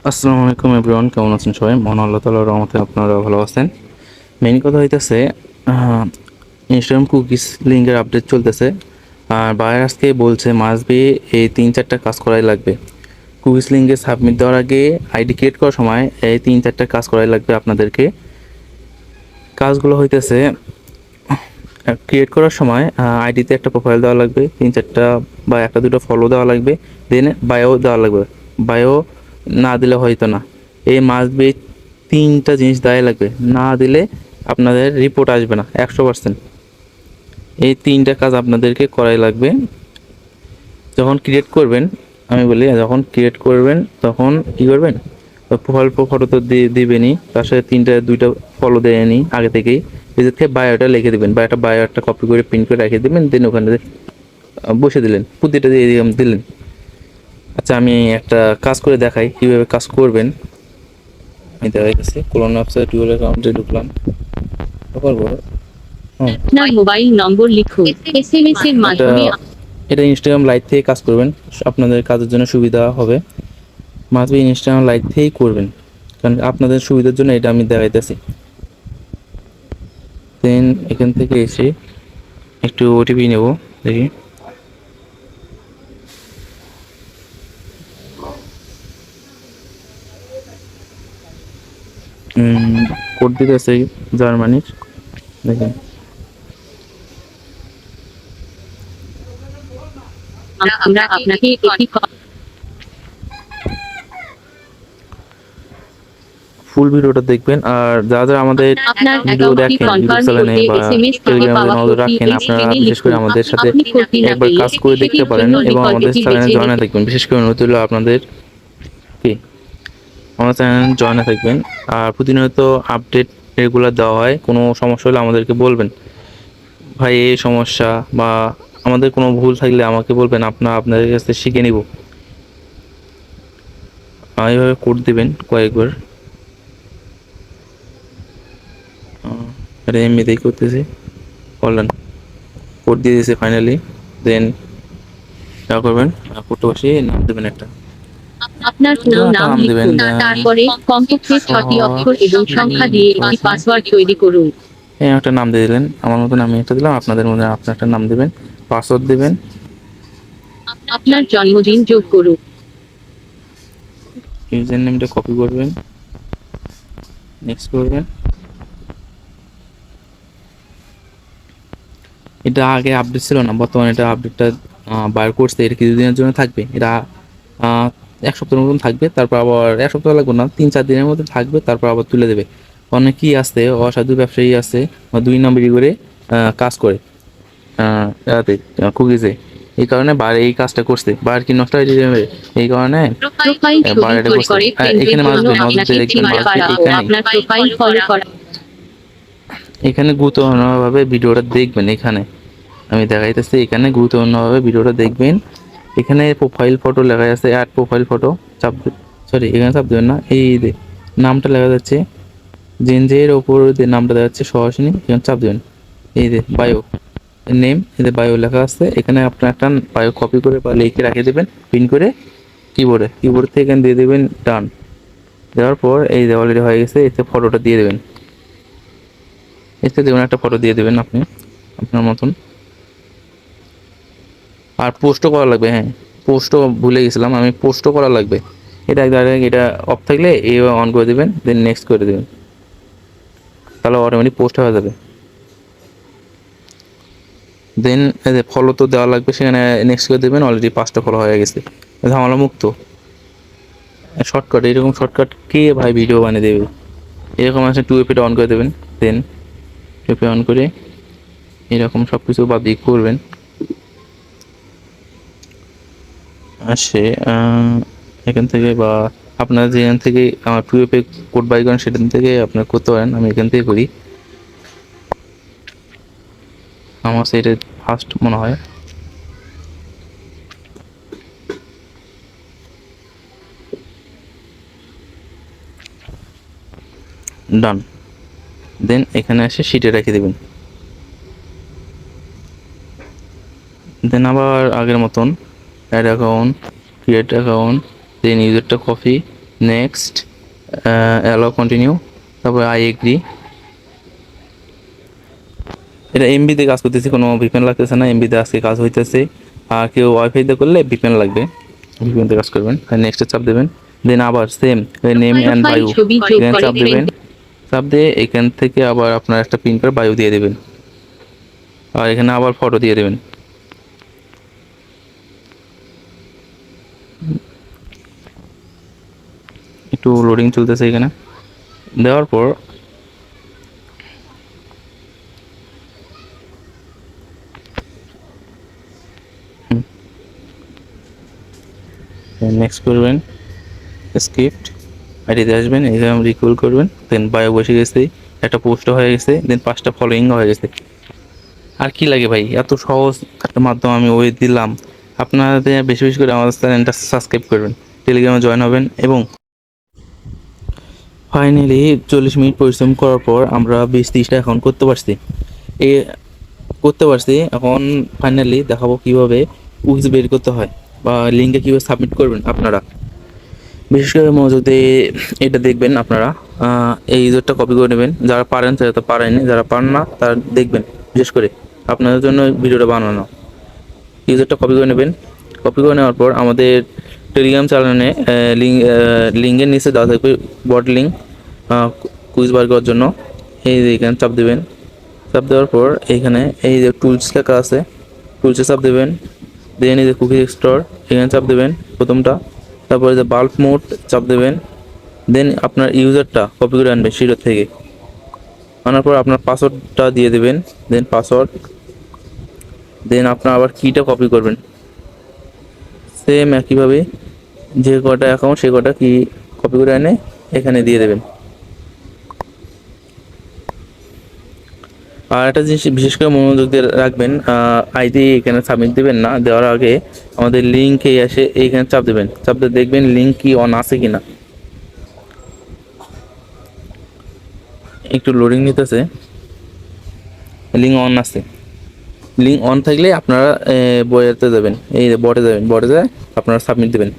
আসসালামু আলাইকুম এভরিওয়ান, কেমন আছেন সবাই? মহান আল্লাহ তাআলার রহমতে আপনারা ভালো আছেন। মেইন কথা হইতেছে ইনস্টাগ্রাম কুকিজ লিঙ্কের আপডেট চলতেছে। আর বায়ার আজকে বলছে মাস্ট বি এই 3-4টা কাজ করাই লাগবে। কুকিজ লিঙ্কে সাবমিট দেওয়ার আগে আইডি ক্রিয়েট করার সময় এই 3-4টা কাজ করাই লাগবে আপনাদেরকে। কাজগুলো হইতেছে ক্রিয়েট করার সময় আইডিতে একটা প্রোফাইল দেওয়া লাগবে, 3-4টা বা 1-2টা ফলো দেওয়া লাগবে, দেন বায়ো দেওয়া লাগবে। বায়ো না দিলে হয়তো না, এই মাস্ট বি 3টা জিনিস দেওয়াই লাগবে, না দিলে আপনাদের রিপোর্ট আসবে না 100%। এই 3টা কাজ আপনাদেরকে করাই লাগবে। যখন ক্রিয়েট করবেন, আমি বলি যখন ক্রিয়েট করবেন তখন কী করবেন, প্রোফাইল ফটো তো দিবেনই, তার সাথে 2টা ফলো দেয়নি আগে থেকেই। এদের থেকে বায়োটা লিখে দেবেন, বায়ো একটা কপি করে প্রিন্ট করে রেখে দেবেন, দেন ওখানে বসে দিলেন, প্রতিটা দিয়ে দিলেন। আচ্ছা, আমি একটা কাজ করে দেখাই কীভাবে কাজ করবেন। আমি দেখাইতেছি, কোলন ওয়েবসাইট গুগল অ্যাকাউন্টে ঢুকলাম, ঢোকার পর আপনার মোবাইল নম্বর লিখুন, এসএমএস এর মাধ্যমে। এটা ইনস্টাগ্রাম লাইট থেকে কাজ করবেন, আপনাদের কাজের জন্য সুবিধা হবে। মাস্ট বি ইনস্টাগ্রাম লাইট থেকেই করবেন, কারণ আপনাদের সুবিধার জন্য এটা আমি দেখাইতেছি। দেন এখান থেকে এসে একটু ওটিপি নেব, দেখি কোড দিতেছে জার্মানির, দেখেন আমরা আপনাকে একটি ফুল ভিডিওটা দেখবেন। আর যারা আমাদের ভিডিও দেখেন, ইউটিউব চ্যানেলে বা টেলিগ্রামে নজর রাখেন, আপনারা বিশেষ করে আমাদের সাথে একবার কাজ করে দেখতে পারেন এবং আমাদের চ্যানেলে জয়েন থাকবেন। বিশেষ করে অনুরোধ হলো আপনাদের কি আমাদের চ্যানেলে জয়েন থাকবেন। আর প্রতিনিয়ত আপডেট রেগুলার দেওয়া হয়, কোনো সমস্যা হলে আমাদেরকে বলবেন, ভাই এই সমস্যা বা আমাদের কোনো ভুল থাকলে আমাকে বলবেন, আপনাদের কাছে শিখে নিব। এইভাবে কোড দিবেন কয়েকবার। এটা এমনিতেই করতেছি, করলেন, কোড দিয়ে দিয়েছে ফাইনালি। দেন যা করবেন, কোডটা বসিয়ে নাম দেবেন একটা, আপনার পুরো নাম দিবেন। লিখুন, তারপরে কমপক্ষে 6টি অক্ষর এবং সংখ্যা দিয়ে একটি পাসওয়ার্ড তৈরি করুন। একটা নাম দিয়ে দিলেন, আমার মতন আমি একটা দিলাম, আপনাদের মধ্যে আপনার একটা নাম দিবেন, পাসওয়ার্ড দিবেন। আপনার জন্মদিন যোগ করুন। ইউজার নেমটা কপি করবেন, নেক্সট করবেন। এটা আগে আপডেট ছিল না, বর্তমানে এটা আপডেটটা বার করছে। এটা কিছুদিনের জন্য থাকবে, এটা 1 সপ্তাহের মতন থাকবে, তারপর আবার 1 সপ্তাহ লাগবে না, 3-4 দিনের মধ্যে থাকবে, তারপর আবার তুলে দেবে। অনেকেই আছে অসাধু ব্যবসায়ী আছে, 2 নম্বরই করে কাজ করে কুকিজে। এই কারণে বার এই কাজটা করছে, বার কি নষ্ট হয়ে যাবে, এই কারণে প্রোফাইল বার ছবি এটা তৈরি করছে। করে এখানে ফ্রেন্ডের জন্য নজর আপনাকে দিয়ে দেখবেন, আপনার প্রোফাইল ফলো করা। এখানে গুরুত্বপূর্ণভাবে ভিডিওটা দেখবেন। এখানে আমি দেখাইতেছি, এখানে গুরুত্বপূর্ণভাবে ভিডিওটা দেখবেন। এখানে প্রোফাইল ফটো লেখা আছে, অ্যাড প্রোফাইল ফটো, সরি এখানে চাপ দেবেন না, এই নামটা লেখা যাচ্ছে জেনজের ওপর দিয়ে নামটা দেখা যাচ্ছে সহসিনী, এখানে চাপ দেবেন। এই যে বায়ো নেম, এদের বায়ো লেখা আছে, এখানে আপনার একটা বায়ো কপি করে বা লিখে রেখে দেবেন, প্রিন্ট করে কিবোর্ড থেকে এখানে দিয়ে দেবেন ডান। দেওয়ার পর এই যে অলরেডি হয়ে গেছে, এতে ফটোটা দিয়ে দেবেন, এতে দেবেন একটা ফটো দিয়ে দেবেন আপনি আপনার মতন। আর পোস্টও করা লাগবে, হ্যাঁ পোস্টও ভুলে গেছিলাম আমি, পোস্টও করা লাগবে। এটা এটা অফ থাকলে এই অন করে দেবেন, দেন নেক্সট করে দেবেন, তাহলে অটোমেটিক পোস্ট হয়ে যাবে। দেন ফলো তো দেওয়া লাগবে, সেখানে নেক্সট করে দেবেন, অলরেডি 5টা ফলো হয়ে গেছে, ঝামেলা মুক্ত। শর্টকাট, এরকম শর্টকাট কে ভাই ভিডিও বানিয়ে দেবে? এরকম আছে, 2FA অন করে দেবেন, দেন 2FA অন করে এরকম সব কিছু বাদ দিয়ে করবেন। সে এখান থেকে বা আপনারা যেখান থেকে আমার 2FA কোড বাই করেন সেখান থেকে আপনার করতে পারেন, আমি এখান থেকে করি, আমার সেটা ফার্স্ট মনে হয়। ডান। দেন এখানে এসে শিটে রেখে দেবেন। দেন আবার আগের মতন অ্যাড অ্যাকাউন্ট, ক্রিয়েট অ্যাকাউন্ট, দেন ইউজারটা কপি, নেক্সট, অ্যালো কন্টিনিউ, তারপর আই এগ্রি। এটা এমবিতে কাজ করতেছি, কোনো ভিপিএন লাগতেছে না, এমবিতে আজকে কাজ হইতেছে। আর কেউ ওয়াইফাইতে করলে ভিপিএন লাগবে, ভিপিএনতে কাজ করবেন। নেক্সটে চাপ দেবেন, দেন আবার সেম নেম অ্যান্ড প্রোফাইল বায়ু, ছবি যোগ এখানে করে চাপ দেবেন। চাপ দিয়ে এখান থেকে আবার আপনার একটা পিন করে বায়ু দিয়ে দেবেন, আর এখানে আবার ফটো দিয়ে দেবেন। একটু লোডিং চলতেছে এখানে, দেওয়ার পর নেক্সট করবেন, স্ক্রিপ্ট আইডিতে আসবেন, এখানে রিকল করবেন, দেন বায়ো বসে গেছে, একটা পোস্টও হয়ে গেছে, দেন 5টা ফলোয়িং হয়ে গেছে। আর কি লাগে ভাই, এত সহজ একটা মাধ্যম আমি ওই দিলাম। আপনাদের বেশি বেশি করে আমাদের চ্যানেলটা সাবস্ক্রাইব করবেন, টেলিগ্রামে জয়েন হবেন। এবং ফাইনালি 40 মিনিট পরিশ্রম করার পর আমরা 20-30টা অ্যাকাউন্ট করতে পারছি। এখন ফাইনালি দেখাবো কিভাবে কুইজ বের করতে হয় বা লিঙ্কে কীভাবে সাবমিট করবেন আপনারা। বিশেষ করে মনোযোগ দিয়ে এটা দেখবেন আপনারা। এই ইউজারটা কপি করে নেবেন, যারা পারেন তারা তো পারেনি, যারা পারেন না তারা দেখবেন। বিশেষ করে আপনাদের জন্য ভিডিওটা বানানো। ইউজারটা কপি করে নেবেন, কপি করে নেওয়ার পর আমাদের টেলিগ্রাম চ্যানেলে লিঙ্কের নিচে দেওয়া থাকবে বট লিঙ্ক, কুইজ বার করার জন্য। এই যে এখানে চাপ দেবেন, চাপ দেওয়ার পর এইখানে এই যে টুলস লেখা আছে, টুলসে চাপ দেবেন। দেন এই যে কুকি এক্সট্রর, এখানে চাপ দেবেন প্রথমটা। তারপরে যে বাল্ব মোড চাপ দেবেন। দেন আপনার ইউজারটা কপি করে আনবেন সেটার থেকে, আনার পর আপনার পাসওয়ার্ডটা দিয়ে দেবেন। দেন পাসওয়ার্ড, দেন আপনার আবার কিটা কপি করবেন সেম একইভাবে। যে কটা অ্যাকাউন্ট সে কটা কি কপি করে এনে এখানে দিয়ে দেবেন। আর একটা জিনিস বিশেষ করে মনোযোগ দিয়ে রাখবেন, আইডি এখানে সাবমিট দেবেন না, দেওয়ার আগে আমাদের লিঙ্কে এসে এইখানে চাপ দেবেন। চাপ দিয়ে দেখবেন লিঙ্ক কি অন আছে কিনা। একটু লোডিং নিতেছে, লিঙ্ক অন আছে। লিঙ্ক অন থাকলে আপনারা বইতে যাবেন, এই বটে যাবেন, বটে যায় আপনারা সাবমিট দেবেন।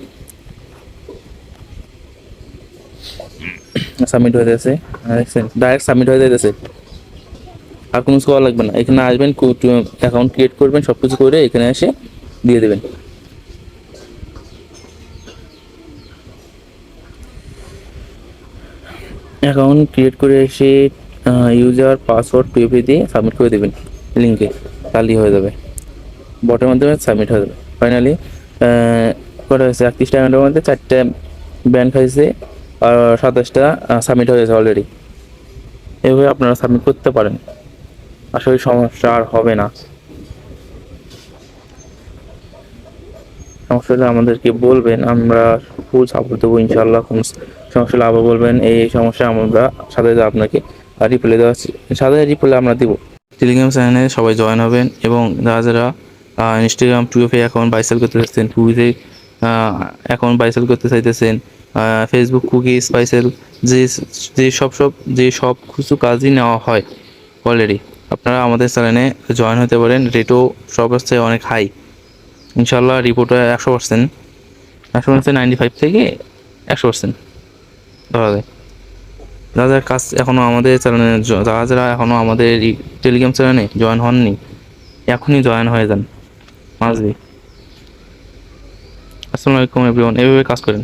সাবমিট হয়ে যাচ্ছে, দেখছেন ডাইরেক্ট সাবমিট হয়ে যাচ্ছে। আর কোনো কিছু করা লাগবে না, এখানে আসবেন, অ্যাকাউন্ট ক্রিয়েট করবেন, সব কিছু করে এখানে এসে দিয়ে দেবেন। অ্যাকাউন্ট ক্রিয়েট করে এসে ইউজার পাসওয়ার্ড টুপি দিয়ে সাবমিট করে দেবেন লিঙ্কে, তাহলেই হয়ে যাবে। বটের মাধ্যমে সাবমিট হয়ে যাবে। ফাইনালি কটা হয়েছে, 31টা মিনিটের মধ্যে 4টা ব্যান খাইছে, আর 27টা সাবমিট হয়ে গেছে অলরেডি। এভাবে আপনারা সাবমিট করতে পারেন, আসলে সমস্যা আর হবে না। সমস্যা হলে আমাদেরকে বলবেন, আমরা ফুল সাপোর্ট দেবো ইনশাল্লাহ। কোনো সমস্যা হলে আবার বলবেন, এই সমস্যা আমরা সাথে আপনাকে রিপ্লাই দেওয়া সাথে রিপ্লাই আমরা দিব। টেলিগ্রাম চ্যানেলে সবাই জয়েন হবেন, এবং যারা যারা ইনস্টাগ্রাম টুইফে অ্যাকাউন্ট বাইসেল করতে চাইতেছেন, টুইতে অ্যাকাউন্ট বাইসেল করতে চাইতেছেন, ফেসবুক কুকিজ বাইসেল, যে যে সব কিছু কাজই নেওয়া হয় অলরেডি, আপনারা আমাদের চ্যানেলে জয়েন হতে পারেন। রেটও সব হচ্ছে অনেক হাই ইনশাল্লাহ। রিপোর্টে 100%, 95 থেকে 100% ধরা যায়। যারা যারা কাজ এখনও আমাদের চ্যানেলে, যারা যারা এখনও আমাদের এই টেলিগ্রাম চ্যানেলে জয়েন হননি, এখনই জয়েন হয়ে যান মাঝবি। আসসালামু আলাইকুম এভরিওয়ান, এভাবে কাজ করেন।